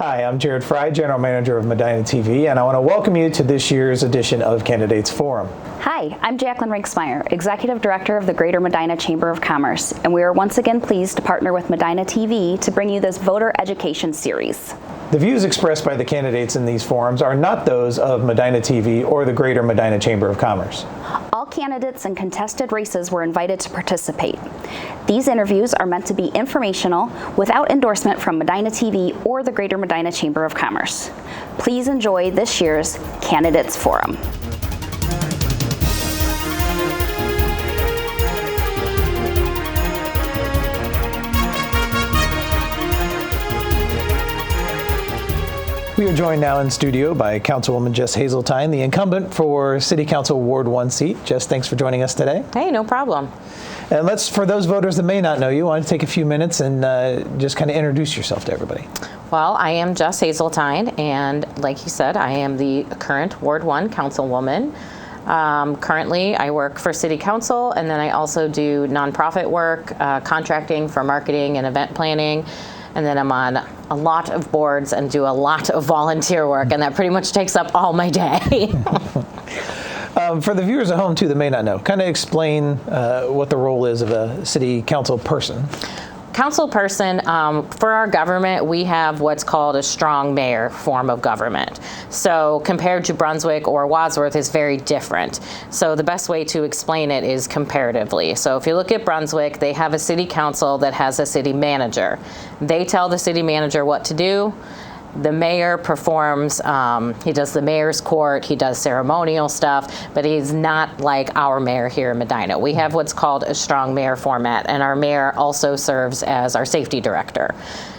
Hi, I'm Jared Fry, General Manager of MedinaTV, and I want to welcome you to this year's edition of Candidates Forum. Hi, I'm Jacqueline Rinksmeyer, Executive Director of the Greater Medina Chamber of Commerce, and we are once again pleased to partner with MedinaTV to bring you this voter education series. The views expressed by the candidates in these forums are not those of MedinaTV or the Greater Medina Chamber of Commerce. All candidates in contested races were invited to participate. These interviews are meant to be informational without endorsement from MedinaTV or the Greater Medina Chamber of Commerce. Please enjoy this year's Candidates Forum. We are joined now in studio by Councilwoman Jess Hazeltine, the incumbent for City Council Ward 1 seat. Jess, thanks for joining us today. Hey, no problem. And for those voters that may not know you, I want to take a few minutes and just kind of introduce yourself to everybody. Well, I am Jess Hazeltine, and like you said, I am the current Ward 1 Councilwoman. Currently, I work for City Council, and then I also do nonprofit work, contracting for marketing and event planning. And then I'm on a lot of boards and do a lot of volunteer work, and that pretty much takes up all my day. For the viewers at home, too, that may not know, kind of explain what the role is of a city council person. Council person, for our government, we have what's called a strong mayor form of government. So compared to Brunswick or Wadsworth is very different. So the best way to explain it is comparatively. So if you look at Brunswick, they have a city council that has a city manager. They tell the city manager what to do. The mayor performs, he does the mayor's court, he does ceremonial stuff, but he's not like our mayor here in Medina. We have what's called a strong mayor format, and our mayor also serves as our safety director.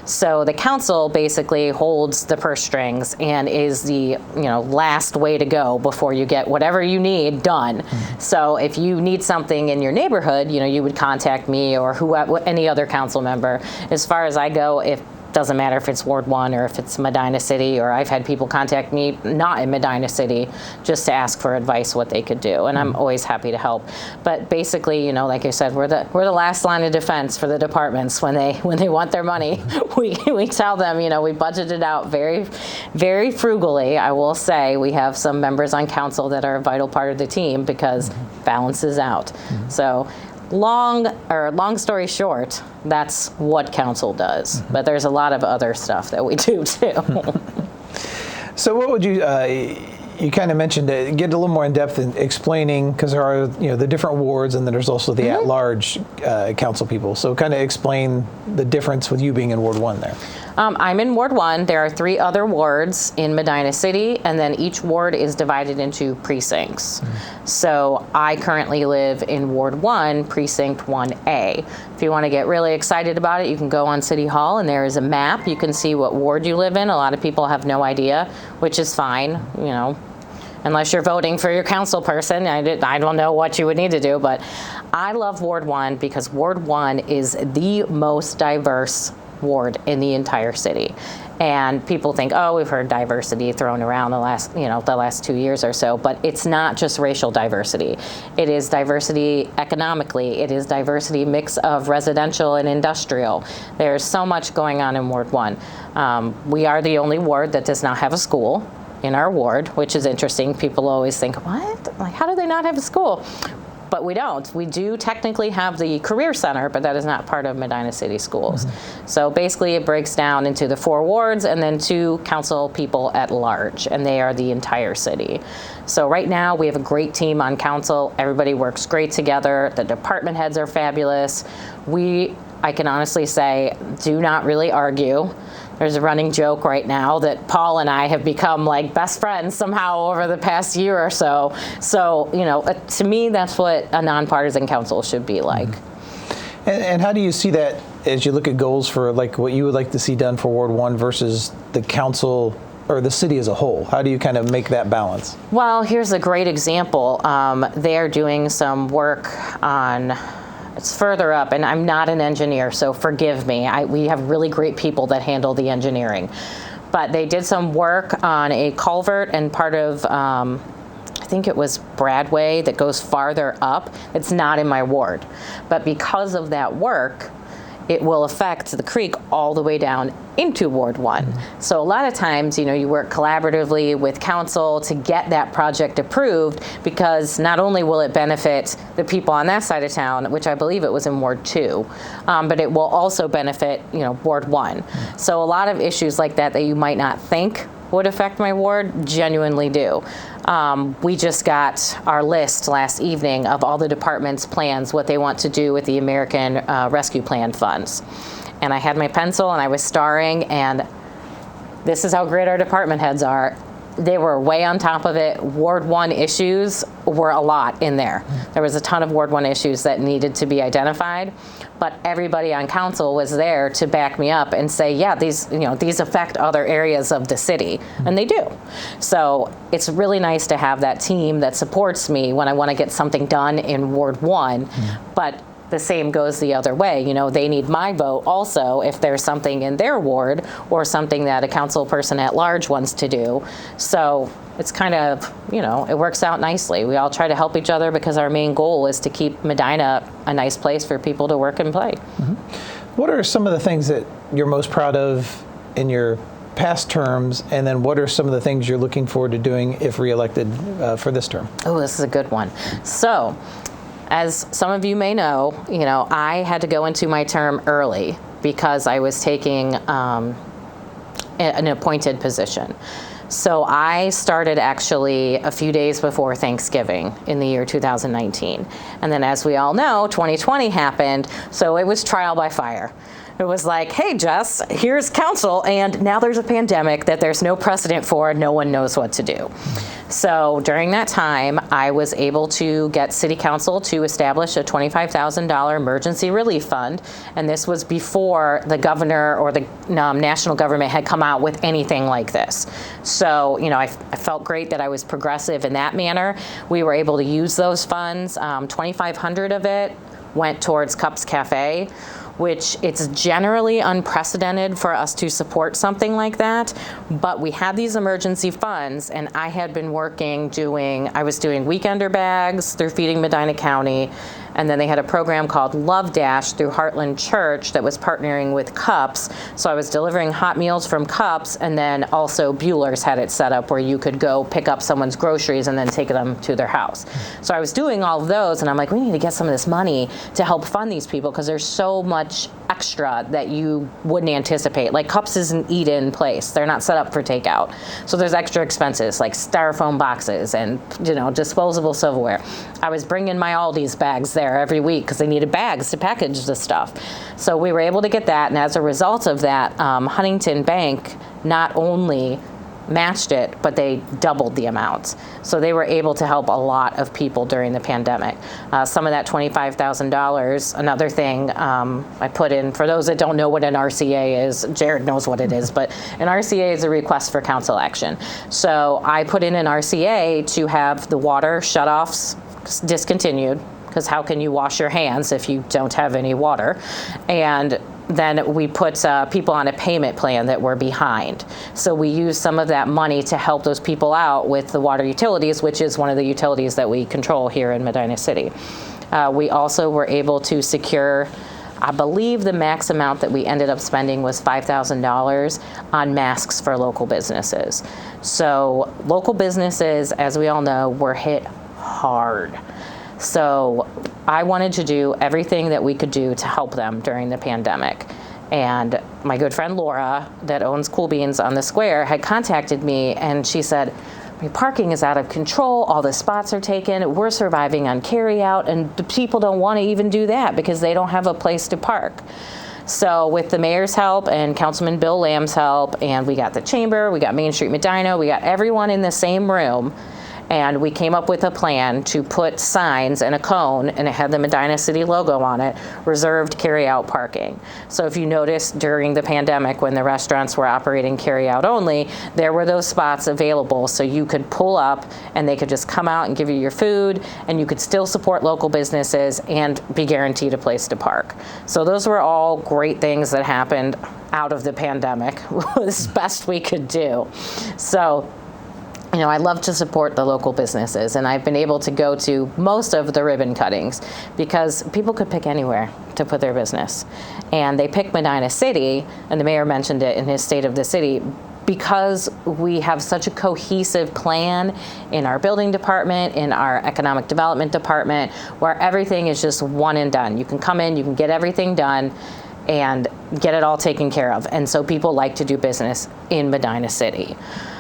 So the council basically holds the purse strings and is the last way to go before you get whatever you need done. Mm-hmm. So if you need something in your neighborhood, you would contact me or any other council member. As far as I go, doesn't matter if it's Ward 1 or if it's Medina City, or I've had people contact me not in Medina City just to ask for advice what they could do, and I'm always happy to help. But basically, like I said, we're the last line of defense for the departments when they want their money. We tell them, we budget it out very, very frugally. I will say we have some members on council that are a vital part of the team because balances out. Mm-hmm. So long story short, that's what council does. Mm-hmm. But there's a lot of other stuff that we do too. So what would you kind of mentioned get a little more in depth in explaining, because there are the different wards, and then there's also the at-large council people. So kind of explain the difference with you being in Ward 1 there. I'm in Ward 1. There are 3 other wards in Medina City, and then each ward is divided into precincts. Mm-hmm. So I currently live in Ward 1, Precinct 1A. If you want to get really excited about it, you can go on City Hall, and there is a map. You can see what ward you live in. A lot of people have no idea, which is fine, unless you're voting for your council person. I don't know what you would need to do, but I love Ward 1 because Ward 1 is the most diverse ward in the entire city. And people think, oh, we've heard diversity thrown around the last 2 years or so, but it's not just racial diversity. It is diversity economically. It is diversity mix of residential and industrial. There's so much going on in Ward 1. We are the only ward that does not have a school in our ward, which is interesting. People always think, what? Like, how do they not have a school? But we don't. We do technically have the Career Center, but that is not part of Medina City Schools. Mm-hmm. So basically it breaks down into the 4 wards and then 2 council people at large, and they are the entire city. So right now we have a great team on council. Everybody works great together. The department heads are fabulous. I can honestly say, do not really argue. There's a running joke right now that Paul and I have become like best friends somehow over the past year or so. So, to me, that's what a nonpartisan council should be like. Mm-hmm. And how do you see that as you look at goals for like what you would like to see done for Ward 1 versus the council or the city as a whole? How do you kind of make that balance? Well, here's a great example. They're doing some work on... It's further up, and I'm not an engineer, so forgive me. We have really great people that handle the engineering. But they did some work on a culvert and part of, I think it was Bradway, that goes farther up. It's not in my ward. But because of that work, it will affect the creek all the way down into Ward 1. So a lot of times, you work collaboratively with council to get that project approved, because not only will it benefit the people on that side of town, which I believe it was in Ward 2, but it will also benefit, Ward 1. So a lot of issues like that you might not think would affect my ward genuinely do. We just got our list last evening of all the departments' plans, what they want to do with the American Rescue Plan funds. And I had my pencil and I was starring, and this is how great our department heads are. They were way on top of it. Ward 1 issues were a lot in there. There was a ton of Ward 1 issues that needed to be identified, but everybody on council was there to back me up and say, yeah, these affect other areas of the city, and they do. So it's really nice to have that team that supports me when I want to get something done in Ward 1, but the same goes the other way. They need my vote also if there's something in their ward or something that a council person at large wants to do. So it's kind of, it works out nicely. We all try to help each other because our main goal is to keep Medina a nice place for people to work and play. What are some of the things that you're most proud of in your past terms, and then what are some of the things you're looking forward to doing if reelected for this term? Oh, this is a good one. So, as some of you may know, I had to go into my term early because I was taking an appointed position. So I started actually a few days before Thanksgiving in the year 2019. And then, as we all know, 2020 happened, so it was trial by fire. It was like, hey, Jess, here's council, and now there's a pandemic that there's no precedent for, and no one knows what to do. So during that time, I was able to get City Council to establish a $25,000 emergency relief fund, and this was before the governor or the national government had come out with anything like this. So, I felt great that I was progressive in that manner. We were able to use those funds. 2,500 of it went towards Cups Cafe, which it's generally unprecedented for us to support something like that. But we had these emergency funds, and I had been I was doing weekender bags through Feeding Medina County, and then they had a program called Love Dash through Heartland Church that was partnering with Cups. So I was delivering hot meals from Cups, and then also Bueller's had it set up where you could go pick up someone's groceries and then take them to their house. So I was doing all of those, and I'm like, we need to get some of this money to help fund these people because there's so much extra that you wouldn't anticipate. Like, Cups is an eat-in place. They're not set up for takeout. So there's extra expenses like styrofoam boxes and, disposable silverware. I was bringing my Aldi's bags there every week because they needed bags to package the stuff. So we were able to get that, and as a result of that, Huntington Bank not only matched it, but they doubled the amount. So they were able to help a lot of people during the pandemic. Some of that $25,000, another thing I put in, for those that don't know what an RCA is, Jared knows what it is, but an RCA is a request for council action. So I put in an RCA to have the water shutoffs discontinued, because how can you wash your hands if you don't have any water? And then we put people on a payment plan that were behind. So we used some of that money to help those people out with the water utilities, which is one of the utilities that we control here in Medina City. We also were able to secure, I believe the max amount that we ended up spending was $5,000 on masks for local businesses. So local businesses, as we all know, were hit hard. So I wanted to do everything that we could do to help them during the pandemic. And my good friend Laura, that owns Cool Beans on the Square, had contacted me, and she said, my parking is out of control, all the spots are taken, we're surviving on carryout, and the people don't want to even do that because they don't have a place to park. So with the mayor's help and Councilman Bill Lamb's help, and we got the chamber, we got Main Street Medina, we got everyone in the same room, and we came up with a plan to put signs and a cone, and it had the Medina City logo on it, reserved carry-out parking. So if you notice during the pandemic when the restaurants were operating carry-out only, there were those spots available so you could pull up and they could just come out and give you your food, and you could still support local businesses and be guaranteed a place to park. So those were all great things that happened out of the pandemic. It was the best we could do. So I love to support the local businesses, and I've been able to go to most of the ribbon cuttings because people could pick anywhere to put their business. And they picked Medina City, and the mayor mentioned it in his State of the City, because we have such a cohesive plan in our building department, in our economic development department, where everything is just one and done. You can come in, you can get everything done, and get it all taken care of. And so people like to do business in Medina City.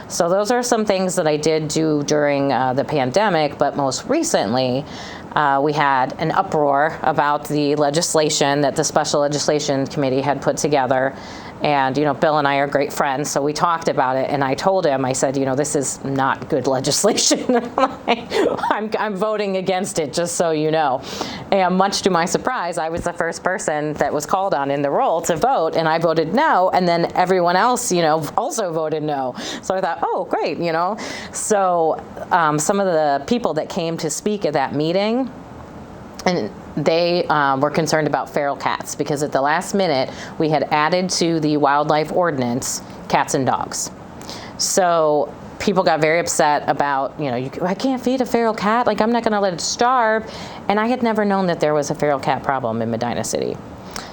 So those are some things that I did do during the pandemic, but most recently, we had an uproar about the legislation that the Special Legislation Committee had put together. And, Bill and I are great friends, so we talked about it, and I told him, I said, this is not good legislation. I'm voting against it, just so you know. And much to my surprise, I was the first person that was called on in the roll to vote, and I voted no, and then everyone else, also voted no. So I thought, oh, great, So some of the people that came to speak at that meeting, and they were concerned about feral cats because at the last minute we had added to the wildlife ordinance cats and dogs. So people got very upset about, I can't feed a feral cat, I'm not going to let it starve. And I had never known that there was a feral cat problem in Medina City.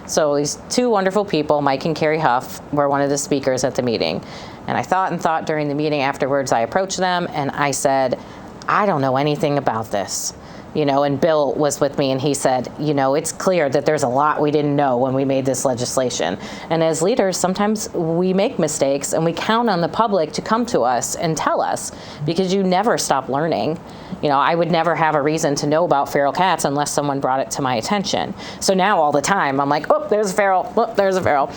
So these two wonderful people, Mike and Carrie Huff, were one of the speakers at the meeting. And I thought during the meeting afterwards. I approached them and I said, I don't know anything about this. And Bill was with me and he said, it's clear that there's a lot we didn't know when we made this legislation. And as leaders, sometimes we make mistakes and we count on the public to come to us and tell us because you never stop learning. I would never have a reason to know about feral cats unless someone brought it to my attention. So now all the time I'm like, oh, there's a feral, oh, there's a feral.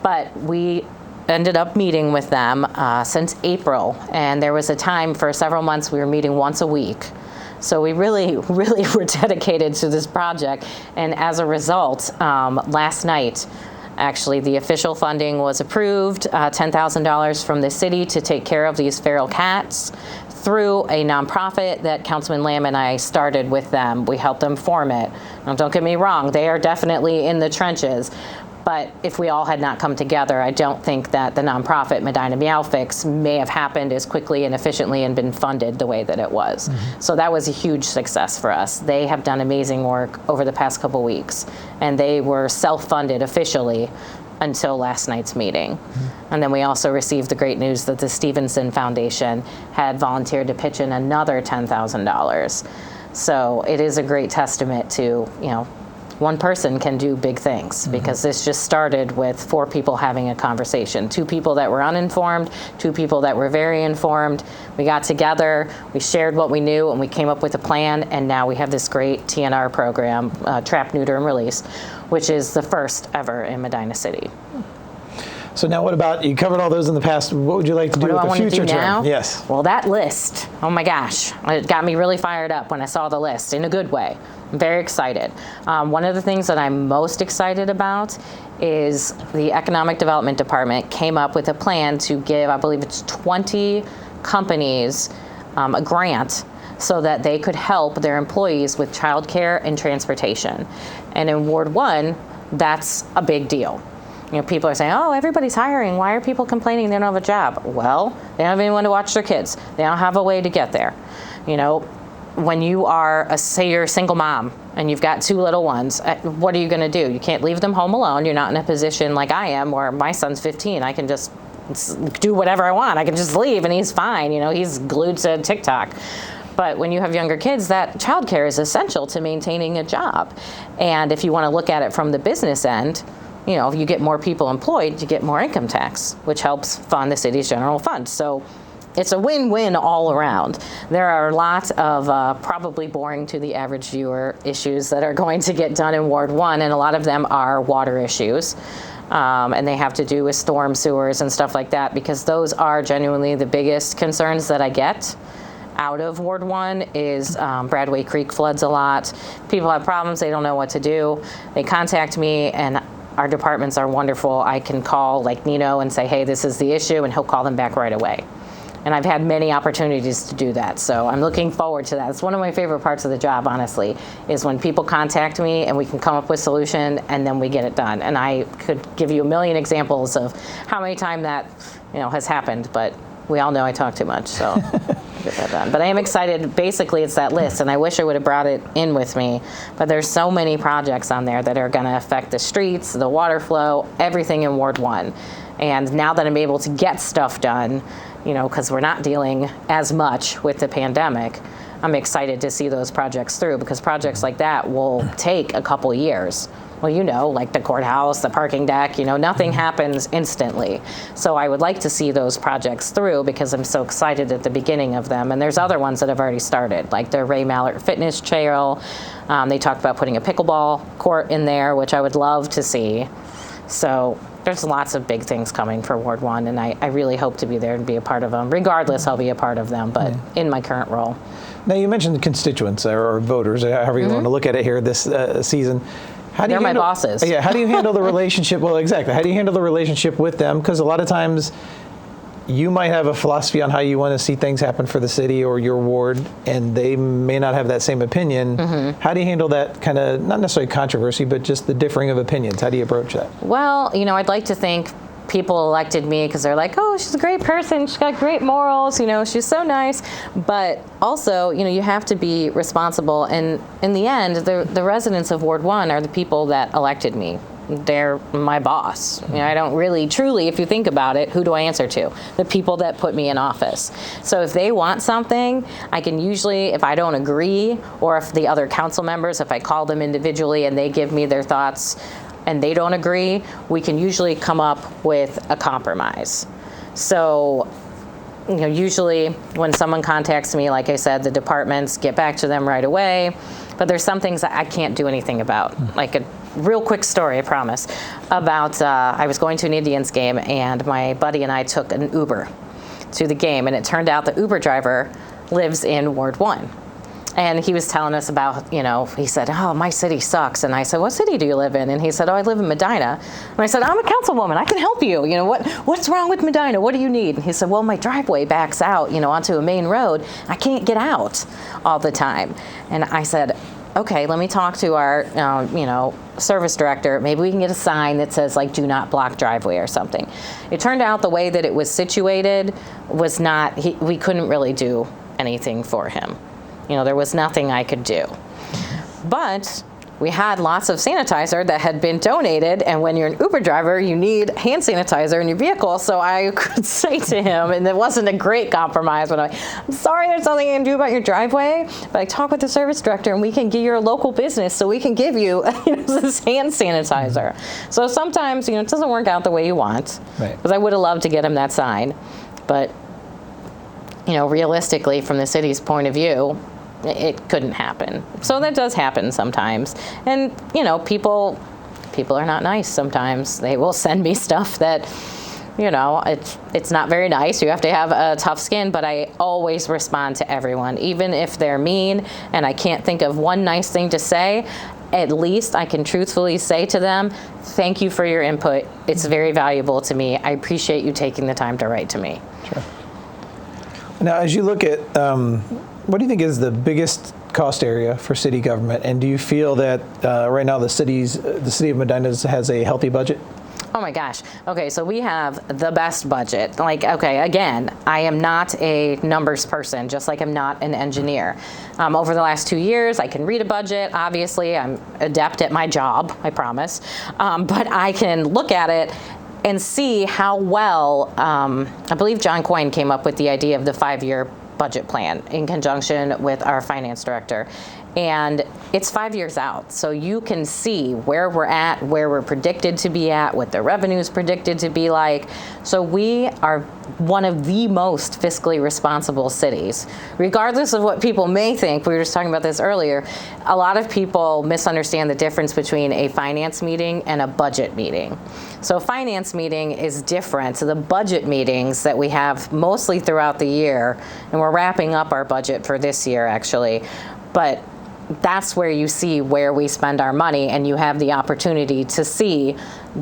But we ended up meeting with them since April. And there was a time for several months we were meeting once a week. So we really, really were dedicated to this project. And as a result, last night, actually, the official funding was approved, $10,000 from the city to take care of these feral cats through a nonprofit that Councilman Lamb and I started with them. We helped them form it. Now, don't get me wrong, they are definitely in the trenches. But if we all had not come together, I don't think that the nonprofit Medina Meow Fix may have happened as quickly and efficiently and been funded the way that it was. Mm-hmm. So that was a huge success for us. They have done amazing work over the past couple weeks, and they were self-funded officially until last night's meeting. Mm-hmm. And then we also received the great news that the Stevenson Foundation had volunteered to pitch in another $10,000. So it is a great testament to, one person can do big things because this just started with 4 people having a conversation. 2 people that were uninformed, 2 people that were very informed. We got together, we shared what we knew, and we came up with a plan, and now we have this great TNR program, Trap, Neuter, and Release, which is the first ever in Medina City. So now what about, you covered all those in the past, what would you like to do with the future term? Yes. Well, that list, oh my gosh, it got me really fired up when I saw the list in a good way. I'm very excited. One of the things that I'm most excited about is the Economic Development Department came up with a plan to give, I believe it's 20 companies a grant so that they could help their employees with childcare and transportation. And in Ward 1, that's a big deal. People are saying, oh, everybody's hiring. Why are people complaining they don't have a job? Well, they don't have anyone to watch their kids. They don't have a way to get there. When you are, say you're a single mom and you've got 2 little ones, what are you going to do? You can't leave them home alone. You're not in a position like I am where my son's 15. I can just do whatever I want. I can just leave and he's fine. He's glued to TikTok. But when you have younger kids, that childcare is essential to maintaining a job. And if you want to look at it from the business end, if you get more people employed, you get more income tax, which helps fund the city's general fund. So it's a win-win all around. There are a lot of probably boring to the average viewer issues that are going to get done in Ward 1, and a lot of them are water issues. And they have to do with storm sewers and stuff like that, because those are genuinely the biggest concerns that I get out of Ward 1 is Bradway Creek floods a lot. People have problems, they don't know what to do. They contact me, and our departments are wonderful. I can call like Nino and say, hey, this is the issue, and he'll call them back right away. And I've had many opportunities to do that. So I'm looking forward to that. It's one of my favorite parts of the job, honestly, is when people contact me and we can come up with a solution and then we get it done. And I could give you a million examples of how many times that has happened, but we all know I talk too much. So get that done. But I am excited. Basically, it's that list, and I wish I would have brought it in with me. But there's so many projects on there that are going to affect the streets, the water flow, everything in Ward 1. And now that I'm able to get stuff done, you know, because we're not dealing as much with the pandemic, I'm excited to see those projects through, because projects like that will take a couple years. Well, you know, like the courthouse, the parking deck, you know, nothing happens instantly. So I would like to see those projects through, because I'm so excited at the beginning of them. And there's other ones that have already started, like the Ray Mallard Fitness Trail. They talked about putting a pickleball court in there, which I would love to see. So there's lots of big things coming for Ward 1, and I really hope to be there and be a part of them. Regardless, I'll be a part of them, but in my current role. Now, you mentioned constituents or voters, however you want to look at it here this season. How do They're my bosses. Yeah, how do you handle the relationship? Well, exactly. How do you handle the relationship with them? Because a lot of times you might have a philosophy on how you want to see things happen for the city or your ward, and they may not have that same opinion. How do you handle that kind of, not necessarily controversy, but just the differing of opinions? How do you approach that? Well, you know, I'd like to think people elected me because they're like, oh, she's a great person, she's got great morals, you know, she's so nice. But also, you know, you have to be responsible. And in the end, the residents of Ward 1 are the people that elected me. They're my boss. You know, I don't really, truly, if you think about it, who do I answer to? The people that put me in office. So if they want something, I can usually, if I don't agree, or if the other council members, if I call them individually and they give me their thoughts, and they don't agree, we can usually come up with a compromise. So, you know, usually when someone contacts me, like I said, the departments get back to them right away, but there's some things that I can't do anything about. Like a real quick story, I promise, about I was going to an Indians game, and my buddy and I took an Uber to the game, and it turned out the Uber driver lives in Ward 1. And he was telling us about, you know, he said, oh, my city sucks. And I said, what city do you live in? And he said, oh, I live in Medina. And I said, I'm a councilwoman, I can help you. You know, what's wrong with Medina? What do you need? And he said, well, my driveway backs out, you know, onto a main road. I can't get out all the time. And I said, okay, let me talk to our, you know, service director. Maybe we can get a sign that says, like, do not block driveway or something. It turned out the way that it was situated was not, we couldn't really do anything for him. You know, there was nothing I could do. But we had lots of sanitizer that had been donated, and when you're an Uber driver, you need hand sanitizer in your vehicle. So I could say to him, and it wasn't a great compromise, but I'm sorry, there's nothing I can do about your driveway, but I talked with the service director, and we can get your local business, so we can give you, you know, this hand sanitizer. So sometimes, you know, it doesn't work out the way you want, because I would have loved to get him that sign, but, you know, realistically, from the city's point of view, it couldn't happen. So that does happen sometimes. And, you know, people are not nice sometimes. They will send me stuff that, you know, it's not very nice. You have to have a tough skin, but I always respond to everyone. Even if they're mean and I can't think of one nice thing to say, at least I can truthfully say to them, thank you for your input. It's very valuable to me. I appreciate you taking the time to write to me. Sure. Now, as you look at, what do you think is the biggest cost area for city government? And do you feel that right now the city of Medina has a healthy budget? Oh my gosh. Okay, so we have the best budget. Like, okay, again, I am not a numbers person, just like I'm not an engineer. Over the last 2 years, I can read a budget. Obviously, I'm adept at my job, I promise. But I can look at it and see how well, I believe John Coyne came up with the idea of the 5-year budget plan in conjunction with our finance director. And it's 5 years out. So you can see where we're at, where we're predicted to be at, what the revenue is predicted to be like. So we are one of the most fiscally responsible cities. Regardless of what people may think, we were just talking about this earlier, a lot of people misunderstand the difference between a finance meeting and a budget meeting. So a finance meeting is different. So the budget meetings that we have mostly throughout the year, and we're wrapping up our budget for this year actually, but that's where you see where we spend our money, and you have the opportunity to see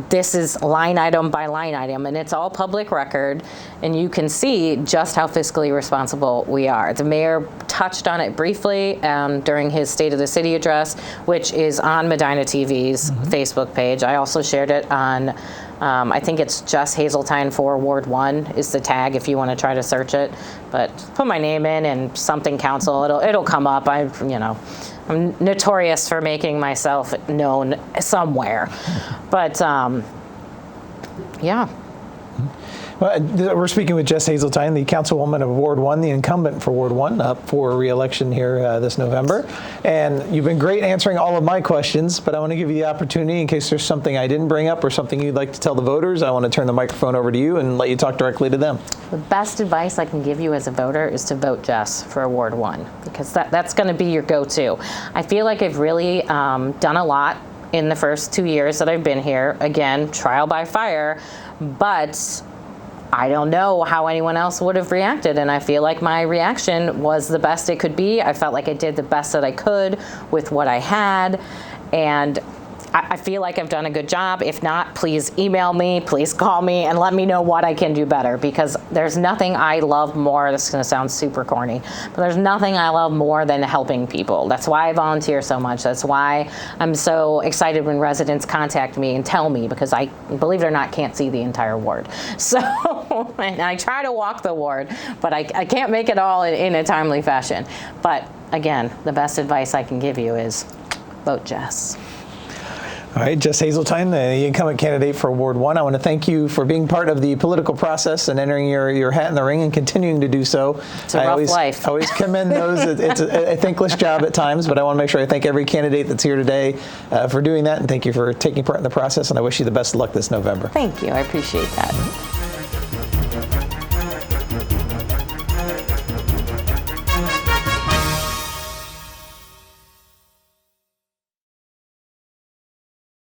this is line item by line item, and it's all public record, and you can see just how fiscally responsible we are. The mayor touched on it briefly during his State of the City address, which is on MedinaTV's Facebook page. I also shared it on I think it's Jess Hazeltine for Ward 1 is the tag if you want to try to search it. But put my name in and something council, it'll come up. I'm notorious for making myself known somewhere. But yeah. Well, we're speaking with Jess Hazeltine, the councilwoman of Ward 1, the incumbent for Ward 1, up for re-election here this November. And you've been great answering all of my questions, but I want to give you the opportunity in case there's something I didn't bring up or something you'd like to tell the voters. I want to turn the microphone over to you and let you talk directly to them. The best advice I can give you as a voter is to vote Jess for Ward 1, because that's going to be your go-to. I feel like I've really done a lot in the first 2 years that I've been here. Again, trial by fire, but I don't know how anyone else would have reacted, and I feel like my reaction was the best it could be. I felt like I did the best that I could with what I had, and I feel like I've done a good job. If not, please email me, please call me, and let me know what I can do better, because there's nothing I love more, this is gonna sound super corny, but there's nothing I love more than helping people. That's why I volunteer so much. That's why I'm so excited when residents contact me and tell me, because I, believe it or not, can't see the entire ward. So, and I try to walk the ward, but I can't make it all in a timely fashion. But again, the best advice I can give you is vote Jess. All right, Jess Hazeltine, the incumbent candidate for Ward 1. I want to thank you for being part of the political process and entering your hat in the ring and continuing to do so. It's a rough life. I always commend those. It's a thankless job at times, but I want to make sure I thank every candidate that's here today for doing that, and thank you for taking part in the process, and I wish you the best of luck this November. Thank you. I appreciate that.